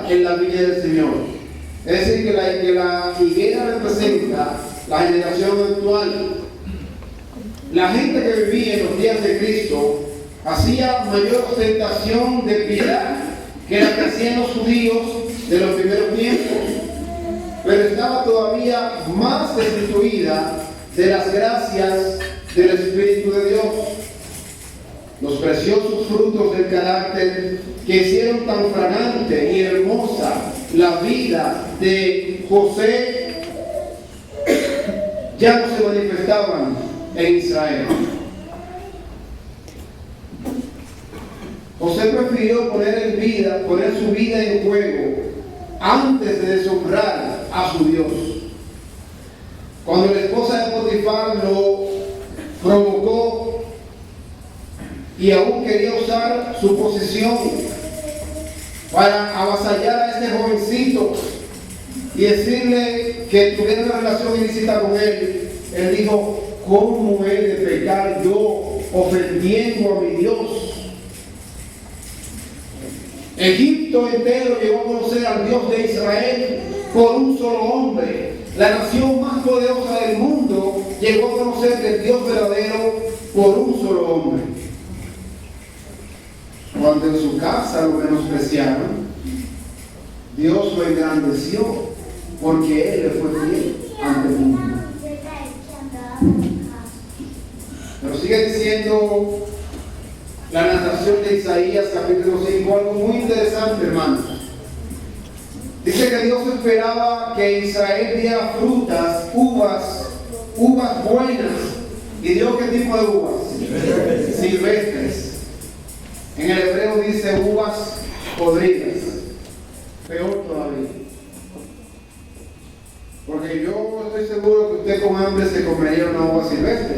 en la viña del Señor. Es decir, que la higuera representa la generación actual. La gente que vivía en los días de Cristo hacía mayor ostentación de piedad que la que hacían los judíos de los primeros tiempos, pero estaba todavía más destituida de las gracias del Espíritu de Dios. Los preciosos frutos del carácter que hicieron tan fragante y hermosa la vida de José ya no se manifestaban en Israel. José prefirió poner su vida en juego antes de deshonrar a su Dios. Cuando la esposa de Potifar lo provocó y aún quería usar su posición para avasallar a este jovencito y decirle que tuviera una relación ilícita con él, él dijo: ¿cómo he de pecar yo ofendiendo a mi Dios? Egipto entero llegó a conocer al Dios de Israel por un solo hombre. La nación más poderosa del mundo llegó a conocer del Dios verdadero por un solo hombre. Cuando en su casa lo menospreciaron, Dios lo engrandeció porque Él le fue fiel ante el mundo. Pero sigue diciendo la narración de Isaías capítulo 5, algo muy interesante, hermanos. Dice que Dios esperaba que Israel diera frutas, uvas buenas. ¿Y dio qué tipo de uvas? Silvestres. En el hebreo dice uvas podridas. Peor todavía. Porque yo estoy seguro que usted con hambre se comería una uva silvestre.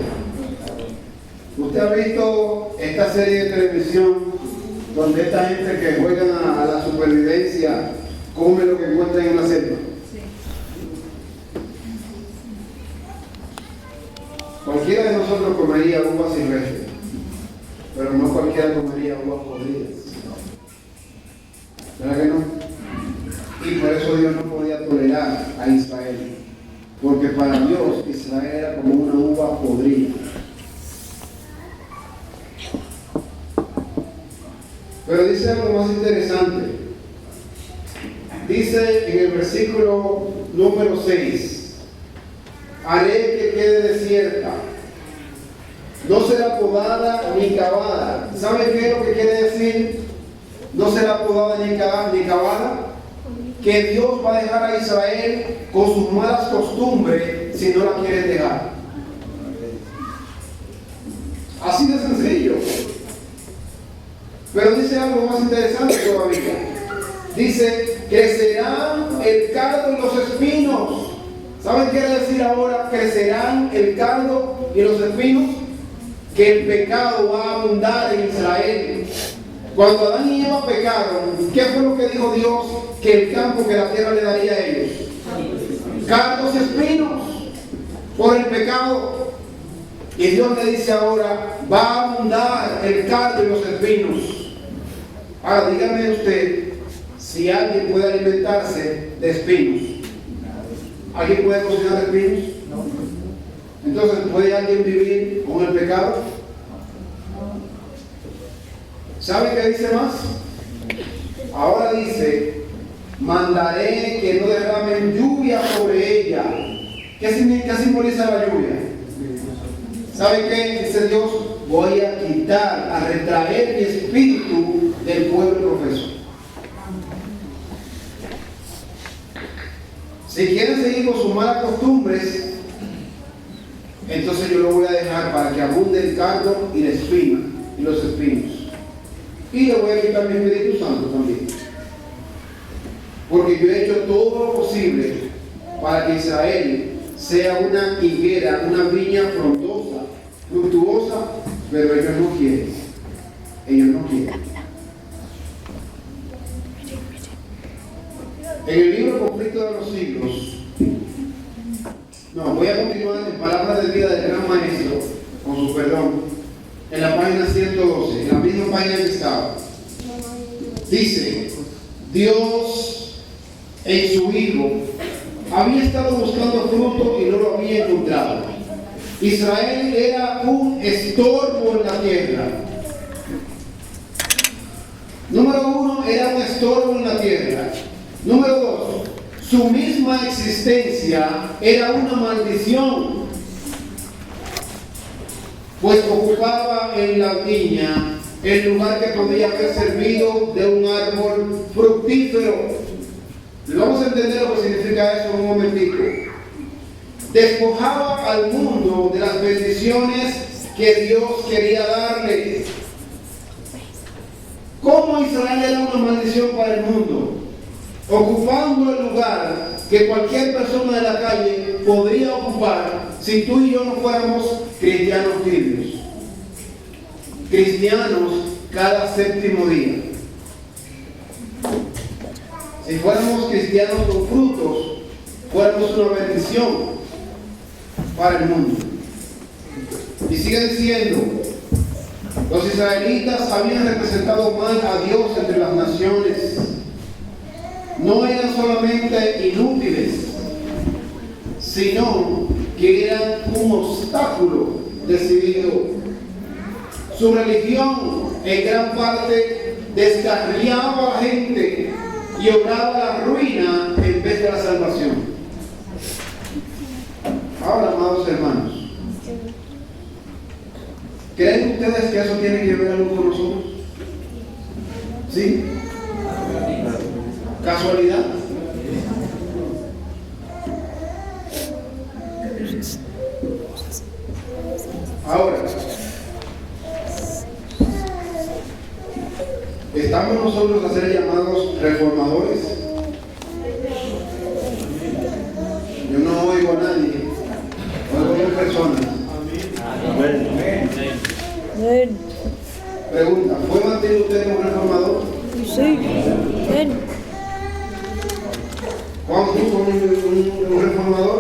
Usted ha visto esta serie de televisión donde esta gente que juega a la supervivencia come lo que encuentra en una selva. Sí. Cualquiera de nosotros comería uvas silvestres, pero no cualquiera comería uvas podridas. ¿Verdad que no? Y por eso Dios no podía tolerar a Israel, porque para Dios Israel era como una uva podrida. Pero dice algo más interesante. Dice en el versículo número 6: haré que quede desierta, no será podada ni cavada. ¿Sabe qué es lo que quiere decir? No será podada ni cavada. Que Dios va a dejar a Israel con sus malas costumbres si no la quieren dejar. Así de sencillo. Pero dice algo más interesante todavía. Dice: crecerán el cardo y los espinos. ¿Saben qué quiere decir ahora? Crecerán el cardo y los espinos. Que el pecado va a abundar en Israel. Cuando Adán y Eva pecaron, ¿qué fue lo que dijo Dios? Que el campo, que la tierra le daría a ellos. Cardos y espinos por el pecado. Y Dios le dice ahora: va a abundar el cardo y los espinos. Ahora dígame usted si alguien puede alimentarse de espinos. ¿Alguien puede cocinar espinos? No. Entonces, ¿puede alguien vivir con el pecado? ¿Sabe qué dice más? Ahora dice: mandaré que no derramen lluvia sobre ella. ¿Qué simboliza la lluvia? ¿Sabe qué? Dice Dios: voy a quitar, a retraer mi espíritu del pueblo profeso. Si quieren seguir con sus malas costumbres, entonces yo lo voy a dejar para que abunde el cardo y la espina y los espinos. Y le voy a quitar mi Espíritu Santo también. Porque yo he hecho todo lo posible para que Israel sea una higuera, una viña frondosa, fructuosa, pero ellos no quieren. Ellos no quieren. En el libro Conflicto de los Siglos, voy a continuar en Palabras de Vida del Gran Maestro, con su perdón, en la página 112, en la misma página que estaba. Dice: Dios en su hijo, había estado buscando fruto y no lo había encontrado. Israel era un estorbo en la tierra. Número uno, era un estorbo en la tierra. Número dos, su misma existencia era una maldición, pues ocupaba en la viña el lugar que podía haber servido de un árbol fructífero. Vamos a entender lo que significa eso en un momentico. Despojaba al mundo de las bendiciones que Dios quería darle. ¿Cómo Israel era una maldición para el mundo? Ocupando el lugar que cualquier persona de la calle podría ocupar si tú y yo no fuéramos cristianos tibios. Cristianos cada séptimo día. Si fuéramos cristianos con frutos, fuéramos una bendición para el mundo. Y sigue diciendo, los israelitas habían representado mal a Dios entre las naciones. No eran solamente inútiles, sino que eran un obstáculo decidido. Su religión en gran parte descarriaba a la gente y obraba la ruina en vez de la salvación. Ahora, amados hermanos, ¿creen ustedes que eso tiene que ver algo con nosotros? ¿Sí? ¿Casualidad? Ahora, ¿estamos nosotros a ser llamados reformadores? Yo no oigo a nadie, oigo a personas. Pregunta, ¿fue Martín usted un reformador? Sí. ¿Juan fue un reformador?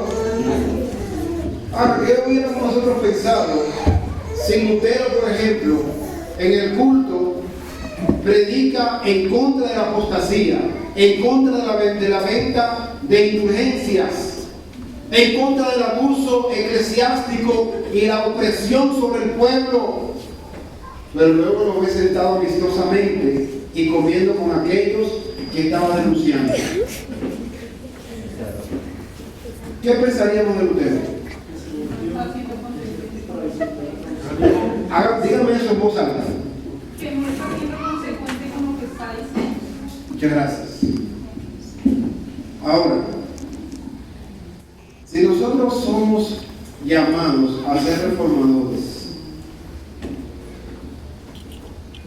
¿Qué hubiéramos nosotros pensado si Lutero, por ejemplo, en el culto predica en contra de la apostasía, en contra de la venta de indulgencias, en contra del abuso eclesiástico y la opresión sobre el pueblo, pero luego lo ve sentado amistosamente y comiendo con aquellos que estaba denunciando? ¿Qué pensaríamos de Lutero? Dígame eso en voz alta. Que no está siendo consecuente con lo que está diciendo. Muchas gracias. Ahora, si nosotros somos llamados a ser reformadores,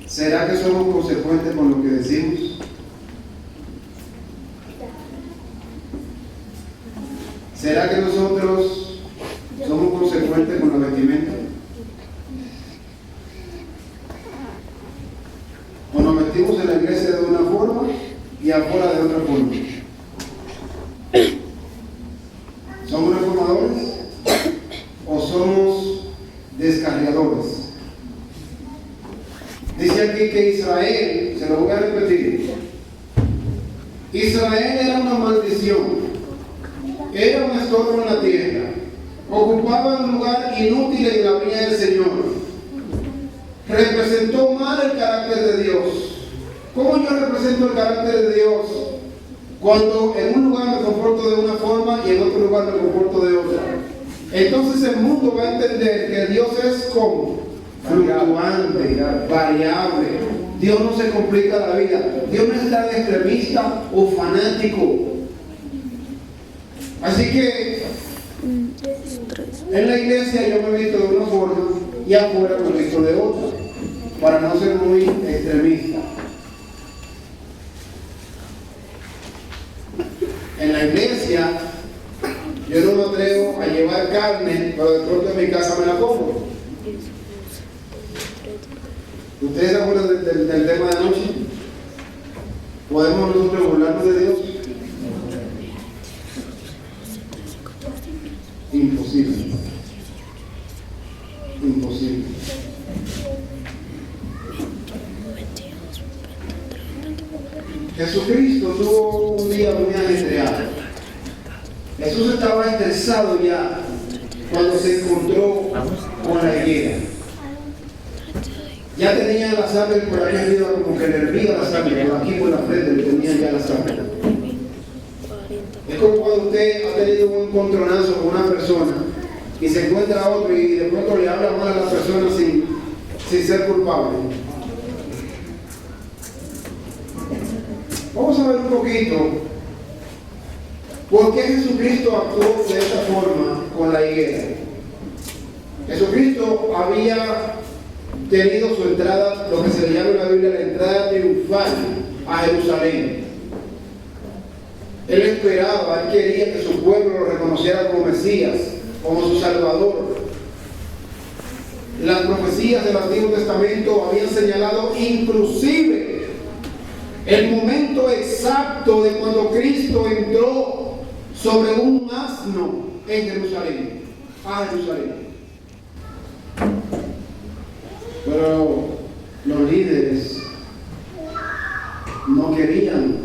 ¿será que somos consecuentes con lo que decimos? ¿Será que nosotros somos consecuentes con la vestimenta? ¿O nos vestimos en la iglesia de una forma y afuera de otra forma? ¿Somos reformadores o somos descarriadores? Dice aquí que Israel, se lo voy a repetir, Israel era una maldición. Era un estorbo en la tierra. Ocupaba un lugar inútil en la viña del Señor. Representó mal el carácter de Dios. ¿Cómo yo represento el carácter de Dios? Cuando en un lugar me comporto de una forma y en otro lugar me comporto de otra. Entonces el mundo va a entender que Dios es como fluctuante, variable. Dios no se complica la vida. Dios no es tan extremista o fanático. Así que en la iglesia yo me visto de una forma y afuera me visto de otra, para no ser muy extremista. En la iglesia yo no me atrevo a llevar carne, pero de pronto en mi casa me la como. ¿Ustedes se acuerdan del tema de anoche? ¿Podemos nosotros burlarnos de Dios? Imposible. Imposible. Jesucristo tuvo un día muy ajetreado. Jesús estaba estresado ya cuando se encontró con la higuera. Ya tenía la sangre por ahí arriba, como que le hervía la sangre, por aquí por la frente le tenía ya la sangre. Es como cuando usted ha tenido un encontronazo con una persona y se encuentra a otro y de pronto le habla mal a la persona sin ser culpable. Vamos a ver un poquito por qué Jesucristo actuó de esta forma con la higuera. Jesucristo había tenido su entrada, lo que se le llama en la Biblia la entrada triunfal a Jerusalén. Él esperaba, él quería que su pueblo lo reconociera como Mesías, como su Salvador. Las profecías del Antiguo Testamento habían señalado inclusive el momento exacto de cuando Cristo entró sobre un asno en Jerusalén, a Jerusalén. Pero los líderes no querían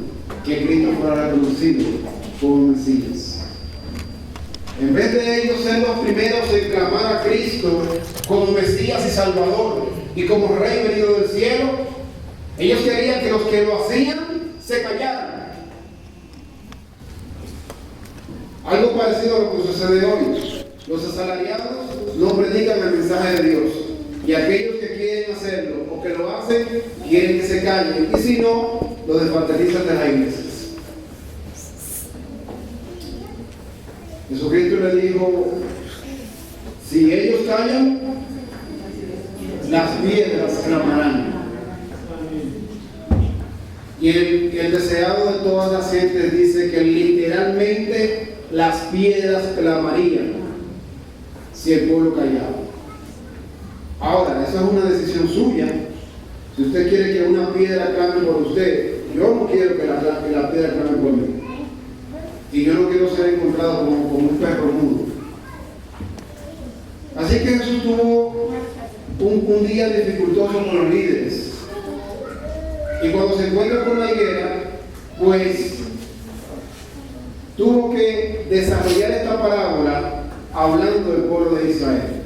que Cristo fuera reconocido como Mesías. En vez de ellos ser los primeros en clamar a Cristo como Mesías y Salvador y como Rey venido del cielo, ellos querían que los que lo hacían se callaran. Algo parecido a lo que sucede hoy. Los asalariados no predican el mensaje de Dios. Y aquellos que quieren hacerlo o que lo hacen, quieren que se callen. Y si no, lo desfanatizan de las iglesias. Jesucristo le dijo, si ellos callan, las piedras clamarán. Y el deseado de todas las gentes dice que literalmente las piedras clamarían si el pueblo callaba. Ahora, esa es una decisión suya. Si usted quiere que una piedra clame por usted, yo no quiero que la piedra clame por mí. Y yo no quiero ser encontrado como un perro mudo. Así que Jesús tuvo un día dificultoso con los líderes. Y cuando se encuentra con la higuera, pues tuvo que desarrollar esta parábola hablando del pueblo de Israel.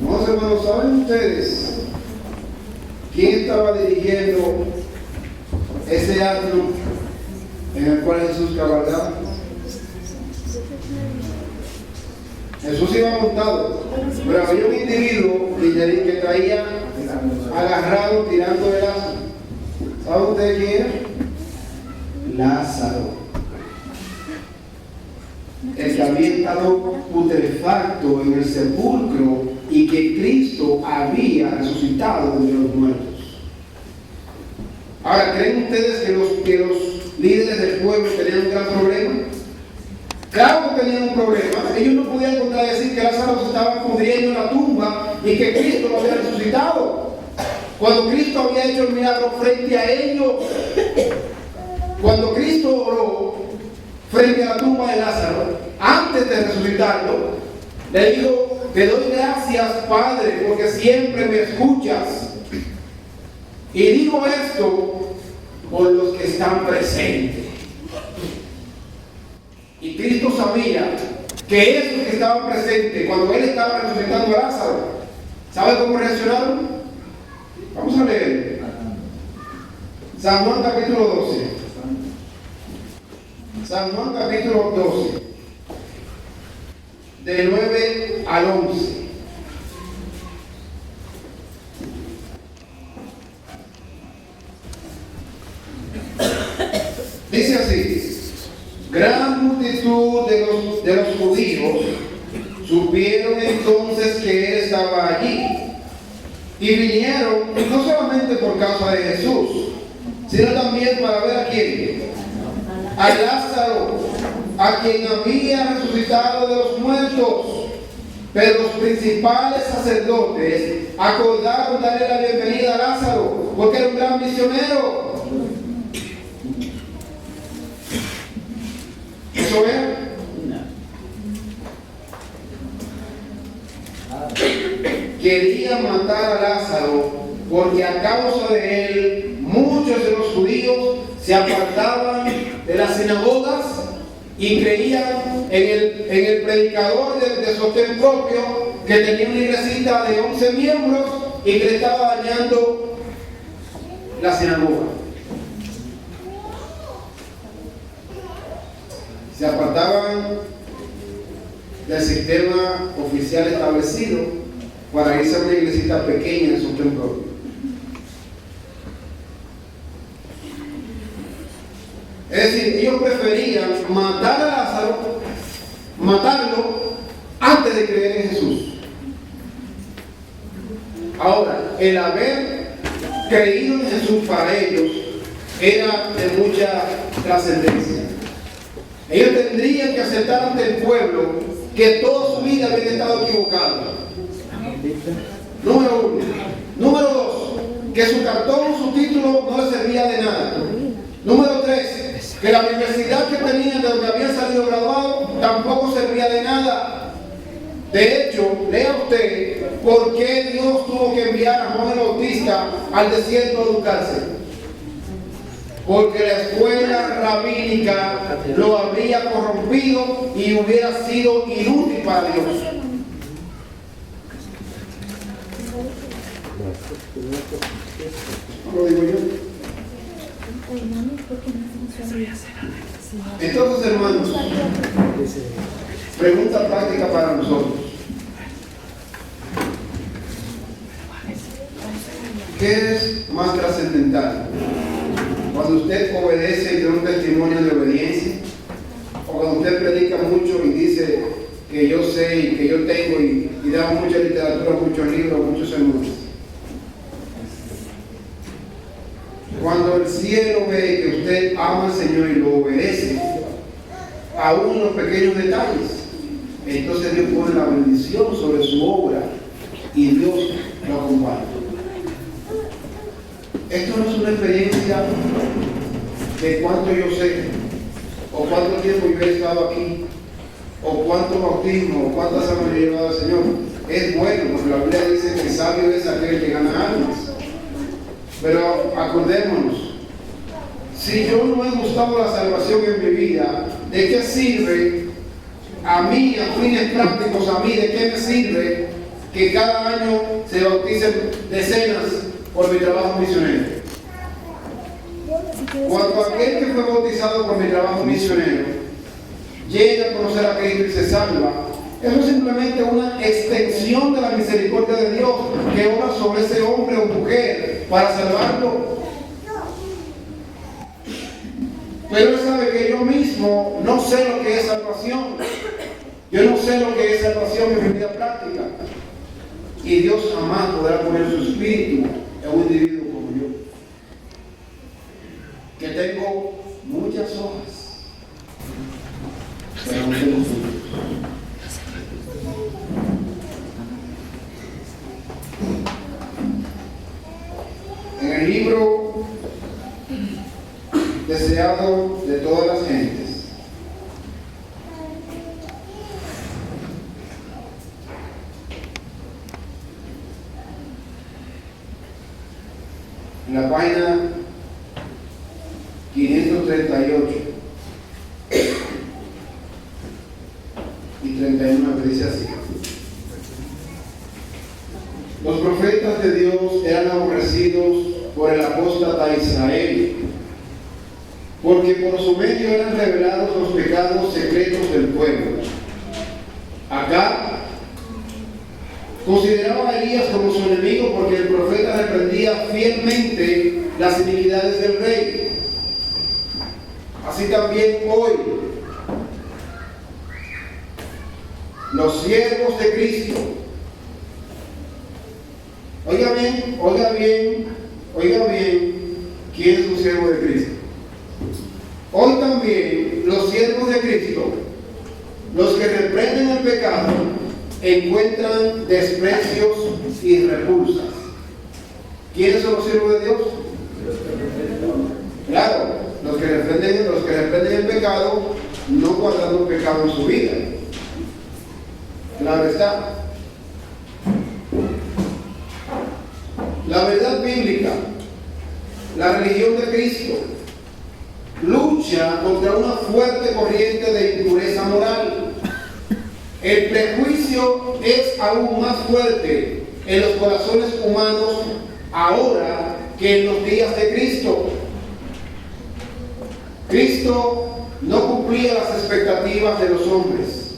Vamos, hermanos, ¿saben ustedes quién estaba dirigiendo ese asno en el cual Jesús cabalgaba? Jesús iba montado, pero había un individuo que traía agarrado tirando el asno. ¿Sabe usted quién era? Lázaro, el que había estado putrefacto en el sepulcro y que Cristo había resucitado de los muertos. Ahora, ¿creen ustedes que los líderes del pueblo tenían un gran problema? Claro que tenían un problema. Ellos no podían contradecir que Lázaro se estaba pudriendo en la tumba y que Cristo lo había resucitado. Cuando Cristo había hecho el milagro frente a ellos, cuando Cristo oró frente a la tumba de Lázaro, antes de resucitarlo, le dijo: te doy gracias, Padre, porque siempre me escuchas. Y digo esto por los que están presentes. Y Cristo sabía que esos que estaban presentes, cuando Él estaba resucitando a Lázaro, ¿sabe cómo reaccionaron? Vamos a leer. San Juan capítulo 12. San Juan capítulo 12. De 9 al 11. Dice así: gran multitud de los judíos supieron entonces que Él estaba allí y vinieron no solamente por causa de Jesús, sino también para ver a quién, a Lázaro, a quien había resucitado de los muertos. Pero los principales sacerdotes acordaron darle la bienvenida a Lázaro porque era un gran misionero. ¿Eso es? Querían matar a Lázaro porque a causa de él muchos de los judíos se apartaban de las sinagogas y creían en el predicador de sostén propio que tenía una iglesita de 11 miembros y que le estaba dañando la sinagoga. Se apartaban del sistema oficial establecido para irse a una iglesita pequeña de sostén propio. Es decir, ellos preferían matar a Lázaro, matarlo antes de creer en Jesús. Ahora, el haber creído en Jesús para ellos era de mucha trascendencia. Ellos tendrían que aceptar ante el pueblo que toda su vida habían estado equivocados. Número 1. Número 2, que su cartón, su título no les servía de nada. Número 3, que la universidad que tenían de donde habían salido graduados tampoco servía de nada. De hecho, lea usted por qué Dios tuvo que enviar a Juan el Bautista al desierto a educarse. Porque la escuela rabínica lo habría corrompido y hubiera sido inútil para Dios. ¿No lo digo yo? Entonces, hermanos, pregunta práctica para nosotros. ¿Qué es más trascendental? Cuando usted obedece y da un testimonio de obediencia, o cuando usted predica mucho y dice que yo sé y que yo tengo y da mucha literatura, muchos libros, muchos sermones. Cuando el cielo ve que usted ama al Señor y lo obedece, aún en los pequeños detalles, entonces Dios pone la bendición sobre su obra y Dios lo acompaña. Esto no es una experiencia de cuánto yo sé, o cuánto tiempo yo he estado aquí, o cuánto bautismo, o cuántas almas he llevado al Señor. Es bueno, porque la Biblia dice que sabio es aquel que gana almas. Pero acordémonos, si yo no he gustado la salvación en mi vida, ¿de qué sirve a mí, a fines prácticos, a mí, de qué me sirve que cada año se bauticen decenas por mi trabajo misionero? Cuando aquel que fue bautizado por mi trabajo misionero llega a conocer a Cristo y se salva, eso es simplemente una extensión de la misericordia de Dios que obra sobre ese hombre o mujer para salvarlo. Pero él sabe que yo mismo no sé lo que es salvación. Yo no sé lo que es salvación en mi vida práctica. Y Dios jamás podrá poner su espíritu en un individuo como yo, que tengo muchas hojas, pero no tengo frutos. En el libro Deseado de todas las gentes, en la página 538 y 39 dice así: los profetas de Dios eran aborrecidos por el apóstata Israel, porque por su medio eran revelados los pecados secretos del pueblo. Acá consideraba a Elías como su enemigo porque el profeta reprendía fielmente las iniquidades del rey. Así también hoy, los siervos de Cristo, oiga bien, ¿quién es un siervo de Cristo? Hoy también los siervos de Cristo, los que reprenden el pecado, encuentran desprecios y repulsas. ¿Quiénes son los siervos de Dios? Claro, los que reprenden el pecado, no guardando pecado en su vida. Claro está. La verdad bíblica, la religión de Cristo, lucha lucha contra una fuerte corriente de impureza moral. El prejuicio es aún más fuerte en los corazones humanos ahora que en los días de Cristo. Cristo no cumplía las expectativas de los hombres.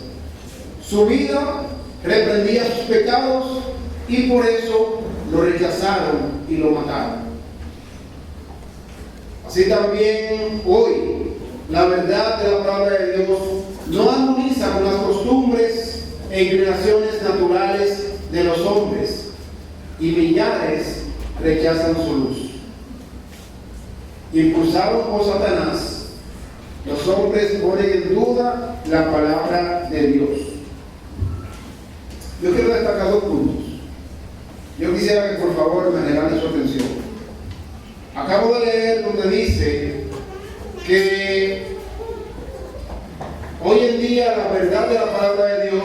Su vida reprendía sus pecados y por eso lo rechazaron y lo mataron. Así también hoy la verdad de la palabra de Dios no armoniza con las costumbres e inclinaciones naturales de los hombres y millares rechazan su luz. Impulsados por Satanás, los hombres ponen en duda la palabra de Dios. Yo quiero destacar 2 puntos. Yo quisiera que por favor me regalen su atención. Acabo de leer donde dice que hoy en día la verdad de la palabra de Dios,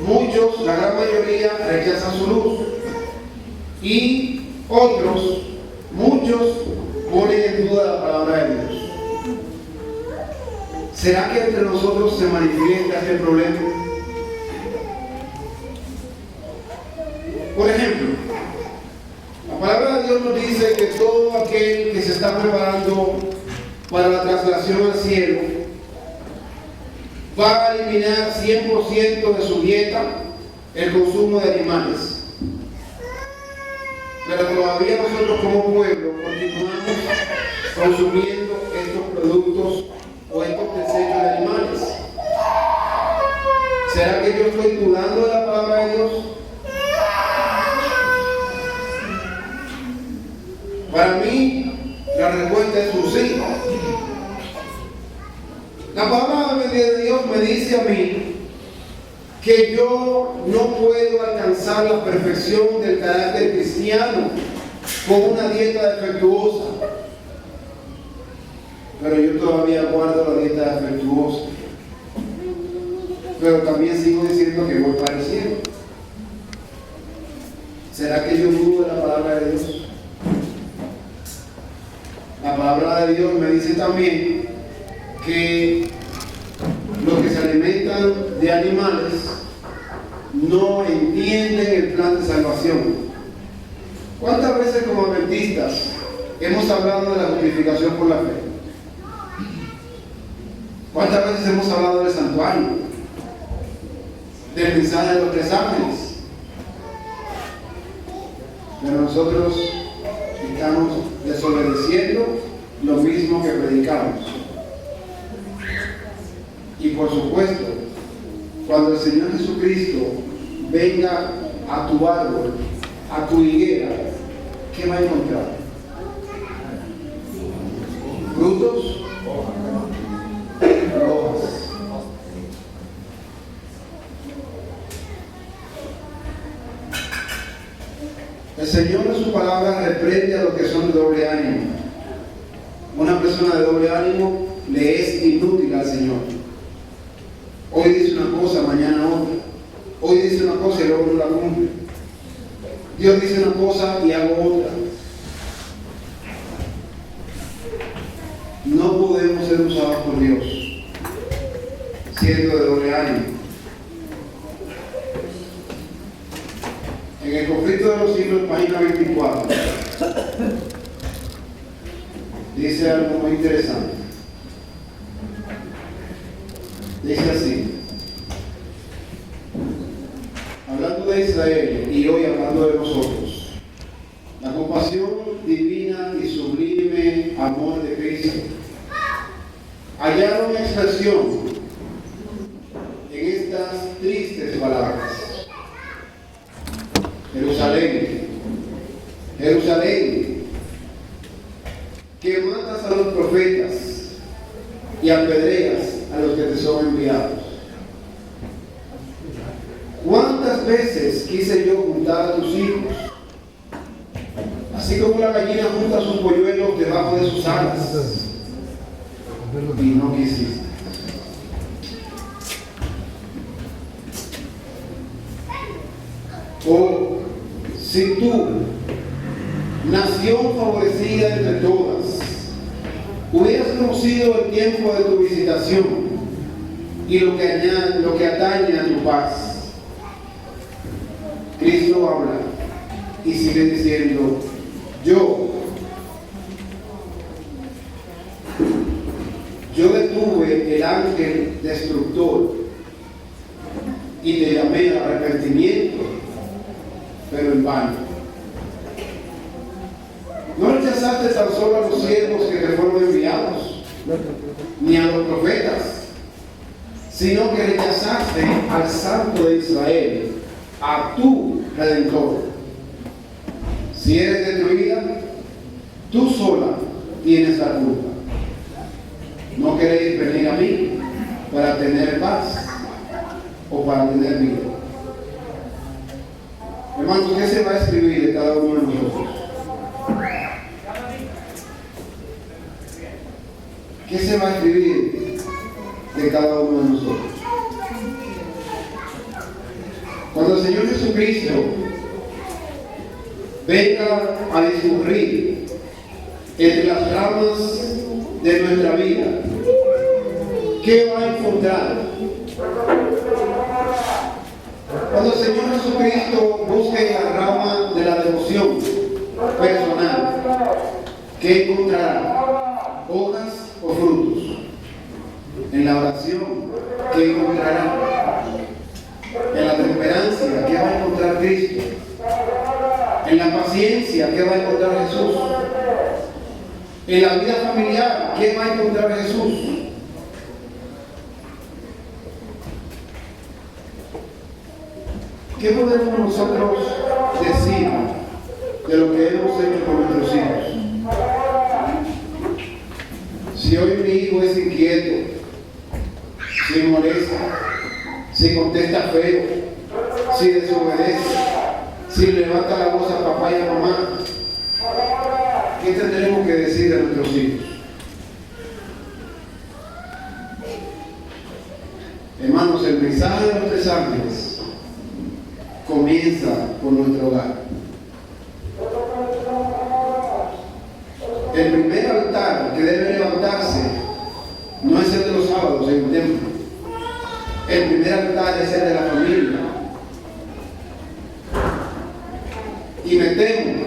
muchos, la gran mayoría, rechazan su luz y otros, muchos, ponen en duda la palabra de Dios. ¿Será que entre nosotros se manifiesta este problema? Por ejemplo, la palabra de Dios nos dice que todo aquel que se está preparando para la traslación al cielo va a eliminar 100% de su dieta el consumo de animales. Pero todavía nosotros como pueblo continuamos consumiendo estos productos o estos desechos de animales. ¿Será que yo estoy dudando de la palabra de Dios? Para mí, la respuesta es un sí. La palabra de Dios me dice a mí que yo no puedo alcanzar la perfección del carácter cristiano con una dieta defectuosa. Pero yo todavía guardo la dieta defectuosa. Pero también sigo diciendo que voy para el cielo. ¿Será que yo dudo de la palabra de Dios? La palabra de Dios me dice también que los que se alimentan de animales no entienden el plan de salvación. ¿Cuántas veces como adventistas hemos hablado de la justificación por la fe? ¿Cuántas veces hemos hablado del santuario? Del mensaje de los 3 ángeles. Pero nosotros estamos desobedeciendo lo mismo que predicamos. Y por supuesto, cuando el Señor Jesucristo venga a tu árbol, a tu higuera, ¿qué va a encontrar? ¿Frutos? Hojas. El Señor en su palabra reprende a los que son de doble ánimo. Una persona de doble ánimo le es inútil al Señor. Hoy dice una cosa, mañana otra. Hoy dice una cosa y luego no la cumple. Dios dice una cosa y hago otra. No podemos ser usados por Dios siendo de doble ánimo. En el conflicto de los siglos, página 24, dice algo muy interesante. Dice así, hablando de Israel y hoy hablando de nosotros, la compasión divina y sublime amor de Cristo hallaron expresión en estas tristes palabras. Jerusalén, Jerusalén, que matas a los profetas y apedreas a los que te son enviados. ¿Cuántas veces quise yo juntar a tus hijos, así como la gallina junta sus polluelos debajo de sus alas? Y no quisiste. O si tú, nación favorecida entre todas, hubieras conocido el tiempo de tu visitación y lo que atañe a tu paz. Cristo habla y sigue diciendo, yo detuve el ángel destructor y te llamé al arrepentimiento, pero en vano. No rechazaste tan solo a los siervos que te fueron enviados, ni a los profetas, sino que rechazaste al Santo de Israel, a tu Redentor. Si eres destruida, tú sola tienes la culpa. No queréis venir a mí para tener paz o para tener vida. Hermanos, ¿qué se va a escribir de cada uno de nosotros? ¿Qué se va a escribir de cada uno de nosotros? Cuando el Señor Jesucristo venga a discurrir entre las ramas de nuestra vida, ¿qué va a encontrar? Cuando el Señor Jesucristo busque la rama de la devoción personal, ¿qué encontrará? ¿Hojas o frutos? En la oración, ¿qué encontrará? En la temperancia, ¿qué va a encontrar Cristo? En la paciencia, ¿qué va a encontrar Jesús? En la vida familiar, ¿qué va a encontrar Jesús? ¿Qué podemos nosotros decir de lo que hemos hecho con nuestros hijos? Si hoy mi hijo es inquieto, si molesta, si contesta feo, si desobedece, si levanta la voz a papá y a mamá, ¿qué tendremos que decir de nuestros hijos? Hermanos, el mensaje de los 3 ángeles comienza por nuestro hogar. El primer altar que debe levantarse no es el de los sábados en el templo. El primer altar es el de la familia. Y me temo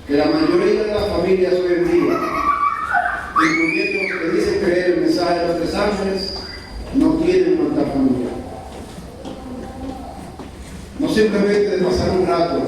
que la mayoría de las familias hoy en día, incluyendo los que dicen creer el mensaje de los 3 ángeles, no tienen un altar familiar. No simplemente de pasar un rato